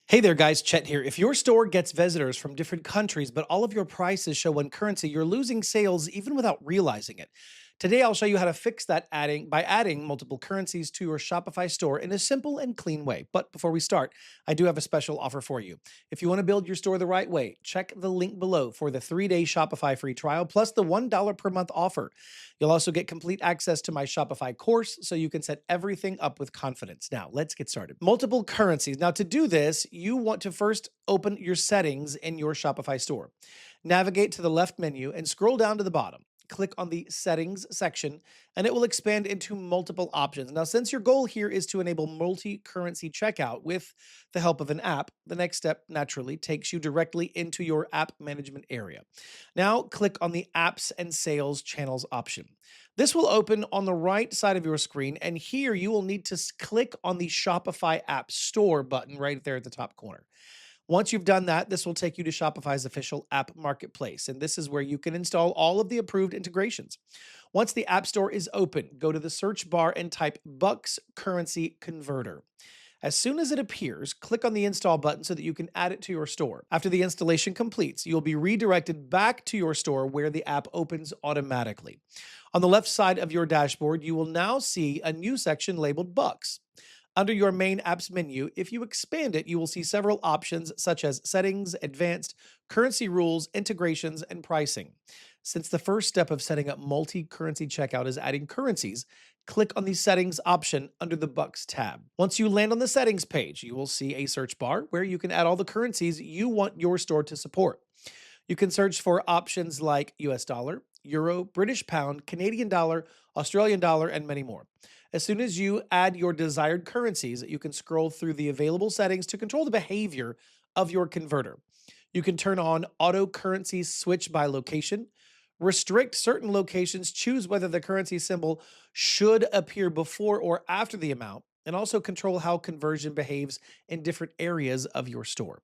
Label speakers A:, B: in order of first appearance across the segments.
A: Hey there, guys. Chet here. If your store gets visitors from different countries, but all of your prices show one currency, you're losing sales even without realizing it. Today, I'll show you how to fix that by adding multiple currencies to your Shopify store in a simple and clean way. But before we start, I do have a special offer for you. If you want to build your store the right way, check the link below for the 3-day Shopify free trial plus the $1 per month offer. You'll also get complete access to my Shopify course so you can set everything up with confidence. Now, let's get started. Multiple currencies. Now, to do this, you want to first open your settings in your Shopify store. Navigate to the left menu and scroll down to the bottom. Click on the settings section and it will expand into multiple options. Now, since your goal here is to enable multi-currency checkout with the help of an app, the next step naturally takes you directly into your app management area. Now, click on the apps and sales channels option. This will open on the right side of your screen, and here you will need to click on the Shopify App Store button right there at the top corner. Once you've done that, this will take you to Shopify's official app marketplace, and this is where you can install all of the approved integrations. Once the App Store is open, go to the search bar and type Bucks Currency Converter. As soon as it appears, click on the install button so that you can add it to your store. After the installation completes, you'll be redirected back to your store where the app opens automatically. On the left side of your dashboard, you will now see a new section labeled Bucks. Under your main apps menu, if you expand it, you will see several options such as settings, advanced, currency rules, integrations, and pricing. Since the first step of setting up multi-currency checkout is adding currencies, click on the settings option under the Bucks tab. Once you land on the settings page, you will see a search bar where you can add all the currencies you want your store to support. You can search for options like US dollar, euro, British pound, Canadian dollar, Australian dollar, and many more. As soon as you add your desired currencies, you can scroll through the available settings to control the behavior of your converter. You can turn on auto currency switch by location, restrict certain locations, choose whether the currency symbol should appear before or after the amount, and also control how conversion behaves in different areas of your store.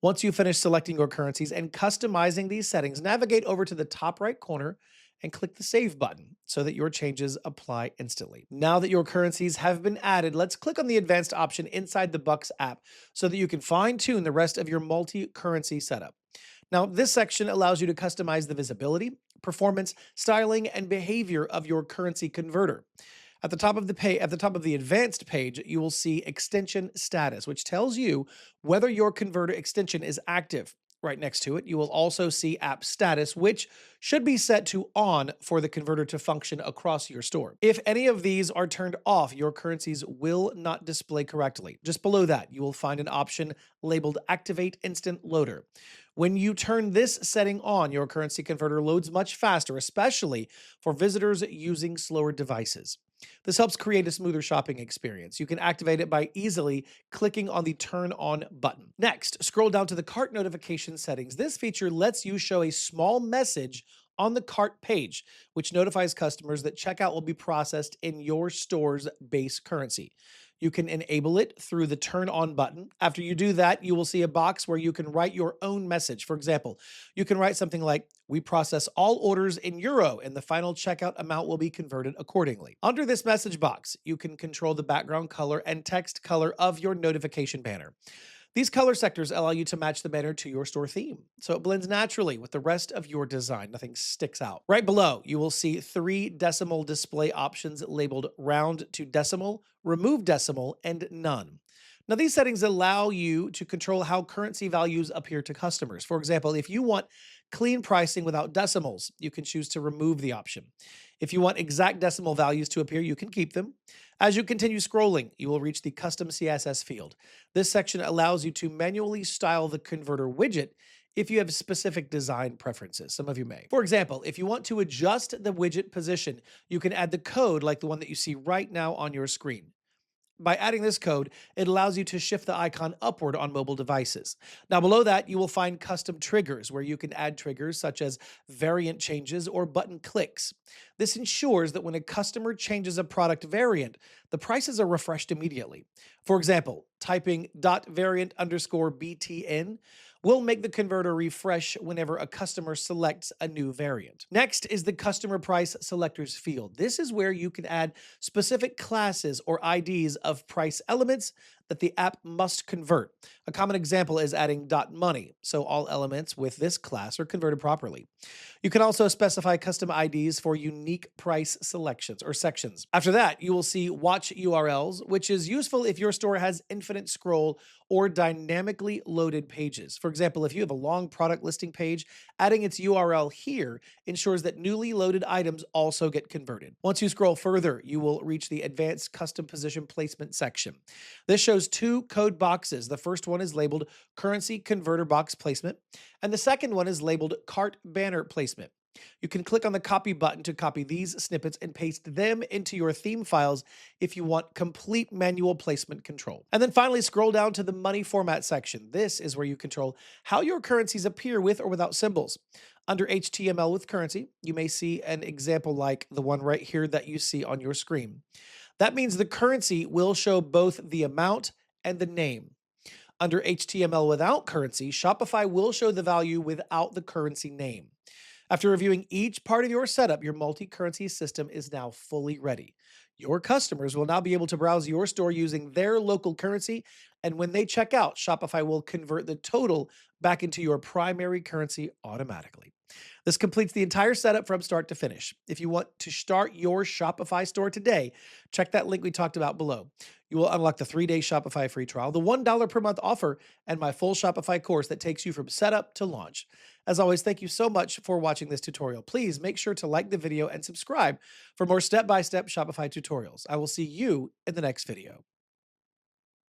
A: Once you finish selecting your currencies and customizing these settings, navigate over to the top right corner and click the Save button so that your changes apply instantly. Now that your currencies have been added, let's click on the Advanced option inside the Bucks app so that you can fine-tune the rest of your multi-currency setup. Now, this section allows you to customize the visibility, performance, styling, and behavior of your currency converter. At the top of the advanced page, you will see extension status, which tells you whether your converter extension is active. Right next to it, you will also see app status, which should be set to on for the converter to function across your store. If any of these are turned off, your currencies will not display correctly. Just below that, you will find an option labeled Activate Instant Loader. When you turn this setting on, your currency converter loads much faster, especially for visitors using slower devices. This helps create a smoother shopping experience. You can activate it by easily clicking on the Turn On button. Next, scroll down to the cart notification settings. This feature lets you show a small message on the cart page, which notifies customers that checkout will be processed in your store's base currency. You can enable it through the Turn On button. After you do that, you will see a box where you can write your own message. For example, you can write something like, "We process all orders in euro and the final checkout amount will be converted accordingly." Under this message box, you can control the background color and text color of your notification banner. These color sectors allow you to match the banner to your store theme, so it blends naturally with the rest of your design. Nothing sticks out. Right below, you will see 3 decimal display options labeled Round to Decimal, Remove Decimal, and None. Now, these settings allow you to control how currency values appear to customers. For example, if you want clean pricing without decimals, you can choose to remove the option. If you want exact decimal values to appear, you can keep them. As you continue scrolling, you will reach the Custom CSS field. This section allows you to manually style the converter widget if you have specific design preferences. Some of you may. For example, if you want to adjust the widget position, you can add the code like the one that you see right now on your screen. By adding this code, it allows you to shift the icon upward on mobile devices. Now, below that, you will find custom triggers where you can add triggers such as variant changes or button clicks. This ensures that when a customer changes a product variant, the prices are refreshed immediately. For example, typing .variant_BTN will make the converter refresh whenever a customer selects a new variant. Next is the customer price selectors field. This is where you can add specific classes or IDs of price elements that the app must convert. A common example is adding .money, so all elements with this class are converted properly. You can also specify custom IDs for unique price selections or sections. After that, you will see watch URLs, which is useful if your store has infinite scroll or dynamically loaded pages. For example, if you have a long product listing page, adding its URL here ensures that newly loaded items also get converted. Once you scroll further, you will reach the advanced custom position placement section. This shows two code boxes. The first one is labeled currency converter box placement, and the second one is labeled cart banner placement. You can click on the copy button to copy these snippets and paste them into your theme files if you want complete manual placement control. And then finally, scroll down to the money format section. This is where you control how your currencies appear with or without symbols. Under HTML with currency, you may see an example like the one right here that you see on your screen. That means the currency will show both the amount and the name. Under HTML without currency, Shopify will show the value without the currency name. After reviewing each part of your setup, your multi-currency system is now fully ready. Your customers will now be able to browse your store using their local currency, and when they check out, Shopify will convert the total back into your primary currency automatically. This completes the entire setup from start to finish. If you want to start your Shopify store today, check that link we talked about below. You will unlock the 3-day Shopify free trial, the $1 per month offer, and my full Shopify course that takes you from setup to launch. As always, thank you so much for watching this tutorial. Please make sure to like the video and subscribe for more step-by-step Shopify tutorials. I will see you in the next video.